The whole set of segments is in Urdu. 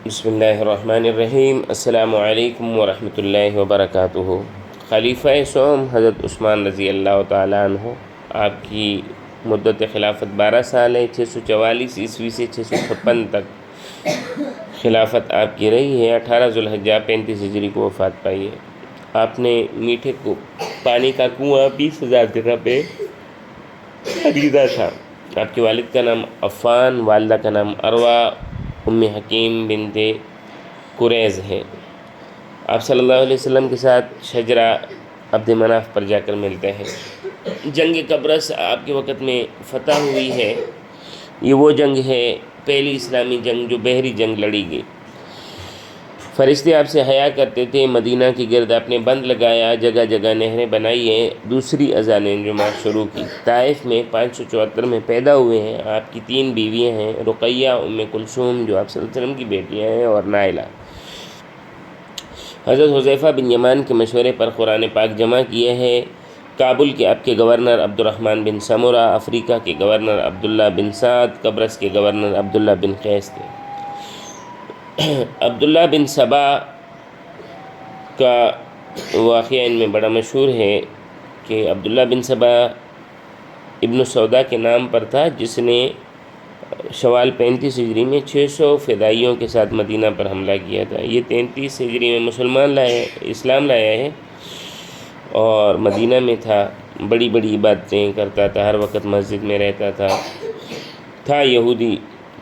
بسم اللہ الرحمن الرحیم۔ السلام علیکم ورحمۃ اللہ وبرکاتہ۔ خلیفہ سوم حضرت عثمان رضی اللہ تعالیٰ عنہ، آپ کی مدت خلافت 12 سال ہے، 644 عیسوی سے 656 تک خلافت آپ کی رہی ہے۔ 18 ذوالحجہ 35 ہجری کو وفات پائی ہے۔ آپ نے میٹھے پانی کا کنواں 20,000 درہم پہ خریدا تھا۔ آپ کے والد کا نام عفان، والدہ کا نام عروہ ام حکیم بنت قریظ ہے۔ آپ صلی اللہ علیہ وسلم کے ساتھ شجرہ عبد مناف پر جا کر ملتے ہیں۔ جنگ قبرص آپ کے وقت میں فتح ہوئی ہے۔ یہ وہ جنگ ہے، پہلی اسلامی جنگ جو بحری جنگ لڑی گئی۔ فرشتے آپ سے حیا کرتے تھے۔ مدینہ کے گرد آپ نے بند لگایا، جگہ جگہ نہریں بنائی ہیں، دوسری اذان جمعہ شروع کی۔ طائف میں 574 میں پیدا ہوئے ہیں۔ آپ کی 3 بیویاں ہیں، رقیہ، ام کلثوم جو آپ صلی اللہ علیہ وسلم کی بیٹیاں ہیں، اور نائلہ۔ حضرت حذیفہ بن یمان کے مشورے پر قرآن پاک جمع کیے ہیں۔ کابل کے آپ کے گورنر عبد الرحمن بن سمرہ، افریقہ کے گورنر عبداللہ بن سعد، قبرص کے گورنر عبداللہ بن قیس تھے۔ عبداللہ بن سبا کا واقعہ ان میں بڑا مشہور ہے کہ عبداللہ بن سبا ابن سودا کے نام پر تھا، جس نے شوال 35 ہجری میں 600 فدائیوں کے ساتھ مدینہ پر حملہ کیا تھا۔ یہ 33 ہجری میں اسلام لایا ہے اور مدینہ میں تھا، بڑی بڑی عبادتیں کرتا تھا، ہر وقت مسجد میں رہتا تھا یہودی۔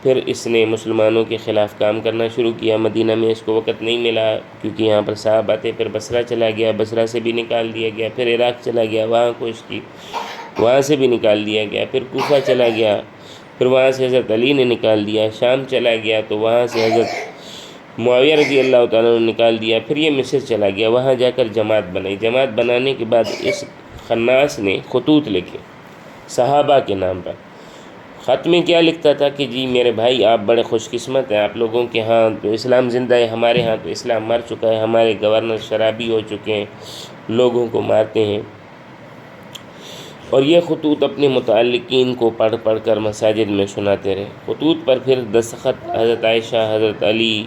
پھر اس نے مسلمانوں کے خلاف کام کرنا شروع کیا۔ مدینہ میں اس کو وقت نہیں ملا کیونکہ یہاں پر صاحب آتے، پھر بصرہ چلا گیا، بصرہ سے بھی نکال دیا گیا، پھر عراق چلا گیا، وہاں کوشش کی، وہاں سے بھی نکال دیا گیا، پھر کوفہ چلا گیا، پھر وہاں سے حضرت علی نے نکال دیا، شام چلا گیا تو وہاں سے حضرت معاویہ رضی اللہ تعالیٰ نے نکال دیا، پھر یہ مصر چلا گیا، وہاں جا کر جماعت بنائی۔ جماعت بنانے کے بعد اس خناس نے خطوط لکھے صحابہ کے نام پر۔ خط میں کیا لکھتا تھا کہ جی میرے بھائی، آپ بڑے خوش قسمت ہیں، آپ لوگوں کے ہاں تو اسلام زندہ ہے، ہمارے ہاں تو اسلام مر چکا ہے، ہمارے گورنر شرابی ہو چکے ہیں، لوگوں کو مارتے ہیں۔ اور یہ خطوط اپنے متعلقین کو پڑھ پڑھ کر مساجد میں سناتے رہے۔ خطوط پر پھر دستخط حضرت عائشہ، حضرت علی،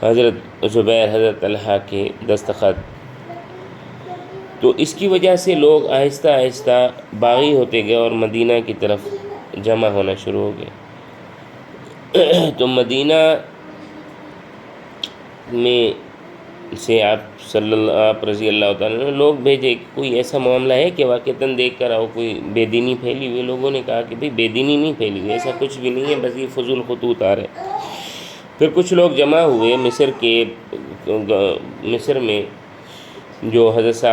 حضرت زبیر، حضرت طلحہ کے دستخط۔ تو اس کی وجہ سے لوگ آہستہ آہستہ باغی ہوتے گئے اور مدینہ کی طرف جمع ہونا شروع ہو گئے۔ تو مدینہ میں سے آپ رضی اللہ تعالیٰ نے لوگ بھیجے، کوئی ایسا معاملہ ہے کہ واقعتاً دیکھ کر آؤ کوئی بے دینی پھیلی ہوئی؟ لوگوں نے کہا کہ بھئی بے دینی نہیں پھیلی ہوئی، ایسا کچھ بھی نہیں ہے، بس یہ فضول خطوط آ رہے۔ پھر کچھ لوگ جمع ہوئے مصر میں، جو حضرت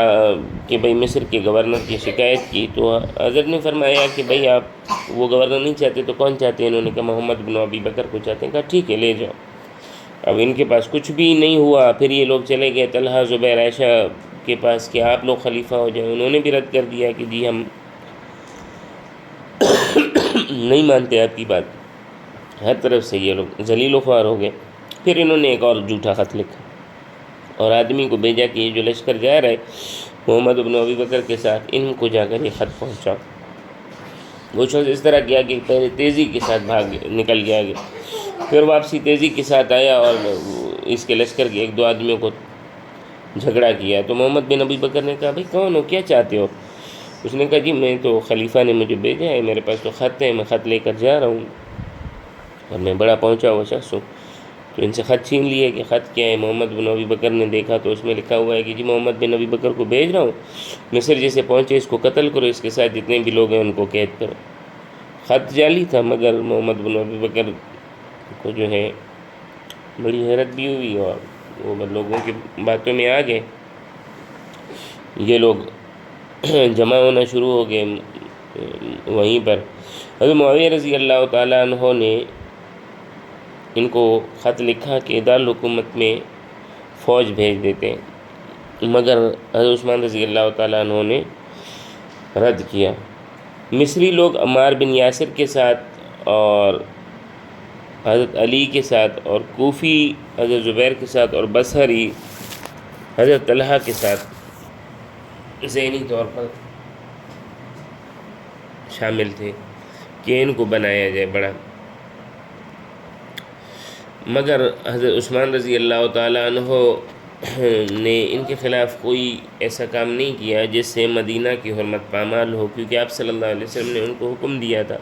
کہ بھئی مصر کے گورنر کی شکایت کی، تو حضرت نے فرمایا کہ بھئی آپ وہ گورنر نہیں چاہتے تو کون چاہتے ہیں؟ انہوں نے کہا محمد بن ابی بکر کو چاہتے ہیں۔ کہا ٹھیک ہے، لے جاؤ۔ اب ان کے پاس کچھ بھی نہیں ہوا، پھر یہ لوگ چلے گئے طلحہ، زبیر، عائشہ کے پاس کہ آپ لوگ خلیفہ ہو جائیں۔ انہوں نے بھی رد کر دیا کہ جی ہم نہیں مانتے آپ کی بات۔ ہر طرف سے یہ لوگ ذلیل و خوار ہو گئے۔ پھر انہوں نے ایک اور جھوٹا خط لکھا اور آدمی کو بھیجا کہ یہ جو لشکر جا رہا ہے محمد بن ابی بکر کے ساتھ، ان کو جا کر یہ خط پہنچاؤ۔ وہ شخص اس طرح کیا کہ پہلے تیزی کے ساتھ نکل گیا، پھر واپسی تیزی کے ساتھ آیا اور اس کے لشکر کے 1-2 آدمیوں کو جھگڑا کیا۔ تو محمد بن ابی بکر نے کہا بھئی کون ہو، کیا چاہتے ہو؟ اس نے کہا جی میں تو خلیفہ نے مجھے بھیجا ہے، میرے پاس تو خط ہے، میں خط لے کر جا رہا ہوں اور میں بڑا پہنچا ہوا شخص ہوں۔ تو ان سے خط چھین لیے کہ خط کیا ہے۔ محمد بن ابی بکر نے دیکھا تو اس میں لکھا ہوا ہے کہ جی محمد بن ابی بکر کو بھیج رہا ہوں، مصر جیسے پہنچے اس کو قتل کرو، اس کے ساتھ جتنے بھی لوگ ہیں ان کو قید کرو۔ خط جعلی تھا، مگر محمد بن ابی بکر کو جو ہے بڑی حیرت بھی ہوئی اور وہ لوگوں کی باتوں میں آ گئے۔ یہ لوگ جمع ہونا شروع ہو گئے وہیں پر۔ حضرت معاویہ رضی اللہ تعالیٰ عنہ نے ان کو خط لکھا کہ دارالحکومت میں فوج بھیج دیتے ہیں، مگر حضرت عثمان رضی اللہ تعالیٰ عنہ نے رد کیا۔ مصری لوگ عمار بن یاسر کے ساتھ اور حضرت علی کے ساتھ اور کوفی حضرت زبیر کے ساتھ اور بصری حضرت طلحہ کے ساتھ ذہنی طور پر شامل تھے کہ ان کو بنایا جائے بڑا۔ مگر حضرت عثمان رضی اللہ تعالیٰ عنہ نے ان کے خلاف کوئی ایسا کام نہیں کیا جس سے مدینہ کی حرمت پامال ہو، کیونکہ آپ صلی اللہ علیہ وسلم نے ان کو حکم دیا تھا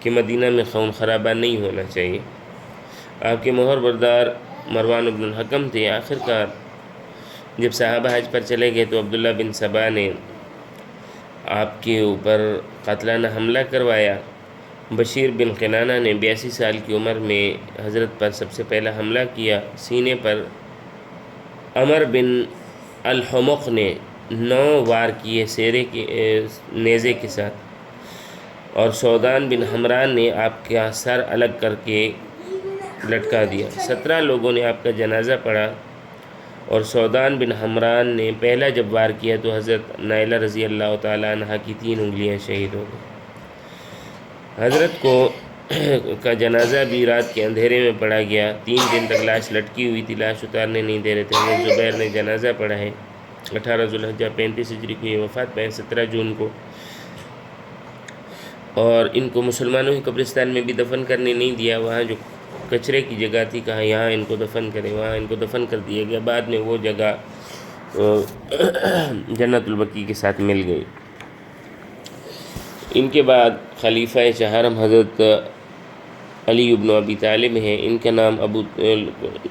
کہ مدینہ میں خون خرابہ نہیں ہونا چاہیے۔ آپ کے مہر بردار مروان بن الحکم تھے۔ آخرکار جب صحابہ حج پر چلے گئے تو عبداللہ بن سبا نے آپ کے اوپر قاتلانہ حملہ کروایا۔ بشیر بن کنانہ نے 82 سال کی عمر میں حضرت پر سب سے پہلا حملہ کیا۔ سینے پر عمر بن الحمق نے 9 وار کیے نیزے کے ساتھ، اور سودان بن حمران نے آپ کا سر الگ کر کے لٹکا دیا۔ 17 لوگوں نے آپ کا جنازہ پڑھا، اور سودان بن حمران نے پہلا جب وار کیا تو حضرت نائلہ رضی اللہ تعالیٰ عنہ کی 3 انگلیاں شہید ہو گئیں۔ حضرت کا جنازہ بھی رات کے اندھیرے میں پڑھا گیا۔ 3 دن تک لاش لٹکی ہوئی تھی، لاش اتارنے نہیں دے رہے تھے۔ حضرت زبیر نے جنازہ پڑھا ہے۔ 18 ذوالحجہ 35 ہجری کو یہ وفات پائیں، 17 جون کو، اور ان کو مسلمانوں کی قبرستان میں بھی دفن کرنے نہیں دیا۔ وہاں جو کچرے کی جگہ تھی، کہا یہاں ان کو دفن کریں، وہاں ان کو دفن کر دیا گیا۔ بعد میں وہ جگہ جنت البقیع کے ساتھ مل گئی۔ ان کے بعد خلیفہ چہارم حضرت علی بن ابی طالب ہیں۔ ان کا نام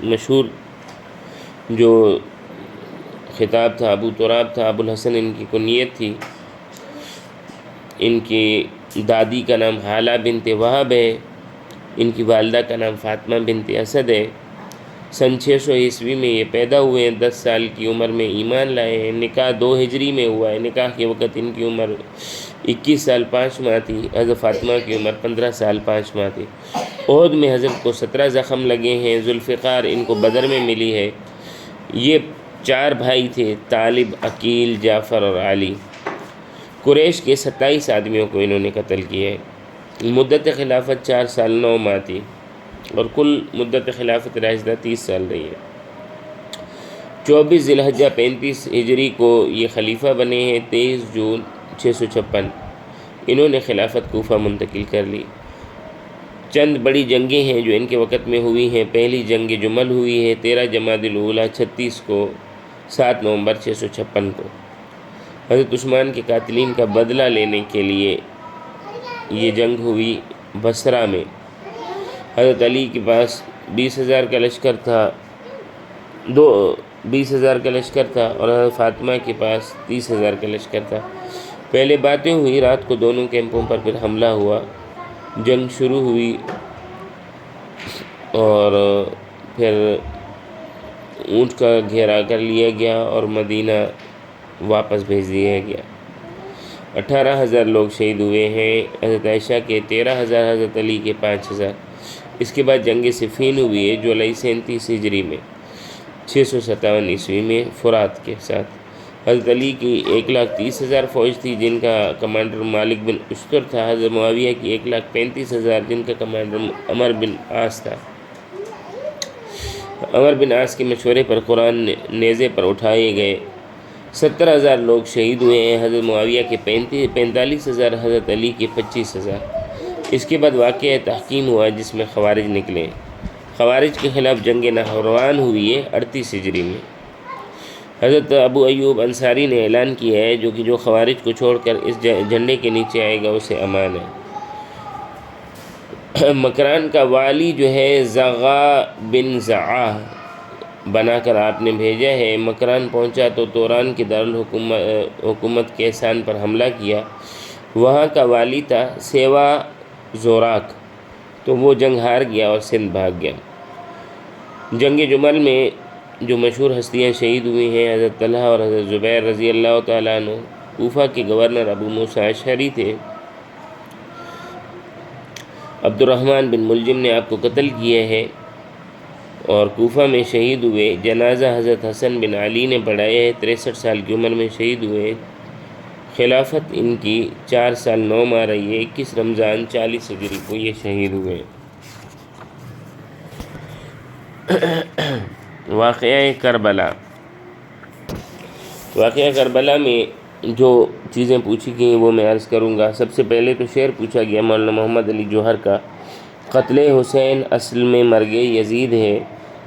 مشہور جو خطاب تھا ابو تراب تھا، ابو الحسن ان کی کنیت تھی۔ ان کی دادی کا نام حالہ بنت وہب ہے۔ ان کی والدہ کا نام فاطمہ بنت اسد ہے۔ سن 600 عیسوی میں یہ پیدا ہوئے ہیں۔ 10 سال کی عمر میں ایمان لائے ہیں۔ نکاح 2 ہجری میں ہوا ہے۔ نکاح کے وقت ان کی عمر 21 سال 5 ماہ تھی۔ حضرت فاطمہ کی عمر 15 سال 5 ماہ تھی۔ احد میں حضرت کو 17 زخم لگے ہیں۔ ذوالفقار ان کو بدر میں ملی ہے۔ یہ 4 بھائی تھے، طالب، عقیل، جعفر اور علی۔ قریش کے 27 آدمیوں کو انہوں نے قتل کیا ہے۔ مدت خلافت 4 سال 9 ماہ تھی، اور کل مدت خلافت راشدہ 30 سال رہی ہے۔ 24 ذی الحجہ 35 ہجری کو یہ خلیفہ بنے ہیں۔ 23 جون 656 انہوں نے خلافت کوفہ منتقل کر لی۔ چند بڑی جنگیں ہیں جو ان کے وقت میں ہوئی ہیں۔ پہلی جنگ جمل ہوئی ہے 13 جمادی الاولیٰ 36 کو، 7 نومبر 656 کو۔ حضرت عثمان کے قاتلین کا بدلہ لینے کے لیے یہ جنگ ہوئی بصرہ میں۔ حضرت علی کے پاس 20,000 کا لشکر تھا، 20,000 کا لشکر تھا، اور حضرت فاطمہ کے پاس 30,000 کا لشکر تھا۔ پہلے باتیں ہوئی، رات کو دونوں کیمپوں پر پھر حملہ ہوا۔ جنگ شروع ہوئی اور پھر اونٹ کا گھیرا کر لیا گیا اور مدینہ واپس بھیج دیا گیا۔ 18,000 لوگ شہید ہوئے ہیں۔ حضرت عائشہ کے 13,000، حضرت علی کے 5,000۔ اس کے بعد جنگ صفین ہوئی ہے جولائی 37 ہجری میں، 657 عیسوی میں، فرات کے ساتھ۔ حضرت علی کی 1,30,000 فوج تھی، جن کا کمانڈر مالک بن اشتر تھا۔ حضرت معاویہ کی 1,35,000، جن کا کمانڈر عمر بن عاص تھا۔ عمر بن عاص کے مشورے پر قرآن نیزے پر اٹھائے گئے۔ 70,000 لوگ شہید ہوئے ہیں۔ حضرت معاویہ کے 45,000، حضرت علی کے 25,000۔ اس کے بعد واقعہ تحکیم ہوا جس میں خوارج نکلے۔ خوارج کے خلاف جنگ نہروان ہوئی ہے 38 ہجری میں۔ حضرت ابو ایوب انصاری نے اعلان کیا ہے جو خوارج کو چھوڑ کر اس جھنڈے کے نیچے آئے گا اسے امان ہے۔ مکران کا والی جو ہے زغا بن زعاہ بنا کر آپ نے بھیجا ہے۔ مکران پہنچا تو توران کے دارالحکومت کیسان پر حملہ کیا۔ وہاں کا والی تھا سیوا زوراک، تو وہ جنگ ہار گیا اور سندھ بھاگ گیا۔ جنگ جمل میں جو مشہور ہستیاں شہید ہوئی ہیں، حضرت طلحہ اور حضرت زبیر رضی اللہ تعالیٰ عنہ۔ کوفہ کے گورنر ابو موسیٰ اشعری تھے۔ عبد الرحمن بن ملجم نے آپ کو قتل کیا ہے اور کوفہ میں شہید ہوئے۔ جنازہ حضرت حسن بن علی نے پڑھایا ہے، 63 سال کی عمر میں شہید ہوئے۔ خلافت ان کی 4 سال 9 ماہ رہی ہے۔ 21 رمضان 40 ہجری کو یہ شہید ہوئے۔ واقعہ کربلا میں جو چیزیں پوچھی گئیں وہ میں عرض کروں گا۔ سب سے پہلے تو شعر پوچھا گیا مولانا محمد علی جوہر کا قتل حسین اصل میں مرگ یزید ہے،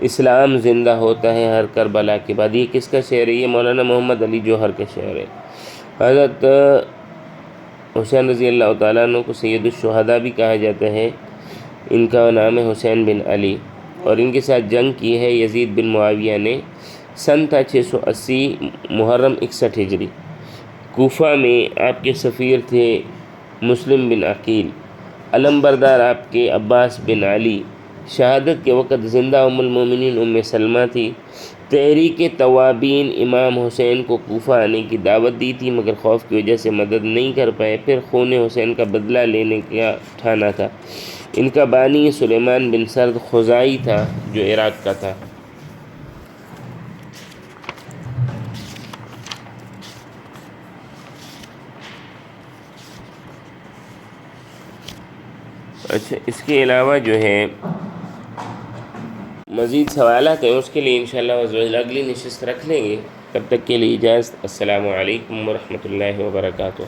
اسلام زندہ ہوتا ہے ہر کربلا کے بعد۔ یہ کس کا شعر ہے؟ یہ مولانا محمد علی جوہر کا شعر ہے۔ حضرت حسین رضی اللہ تعالیٰ عنہ کو سید الشہداء بھی کہا جاتا ہے۔ ان کا نام ہے حسین بن علی، اور ان کے ساتھ جنگ کی ہے یزید بن معاویہ نے۔ سن تھا 680 محرم 61 ہجری۔ کوفہ میں آپ کے سفیر تھے مسلم بن عقیل، علم بردار آپ کے عباس بن علی۔ شہادت کے وقت زندہ ام المومنین ام سلمہ تھی۔ تحریک توابین امام حسین کو کوفہ آنے کی دعوت دی تھی، مگر خوف کی وجہ سے مدد نہیں کر پائے۔ پھر خون حسین کا بدلہ لینے کا ٹھانا تھا۔ ان کا بانی سلیمان بن سرد خزاعی تھا جو عراق کا تھا۔ اچھا، اس کے علاوہ جو ہے مزید سوالات ہیں، اس کے لیے انشاءاللہ اگلی نشست رکھ لیں گے۔ تب تک کے لیے اجازت۔ السلام علیکم ورحمۃ اللہ وبرکاتہ۔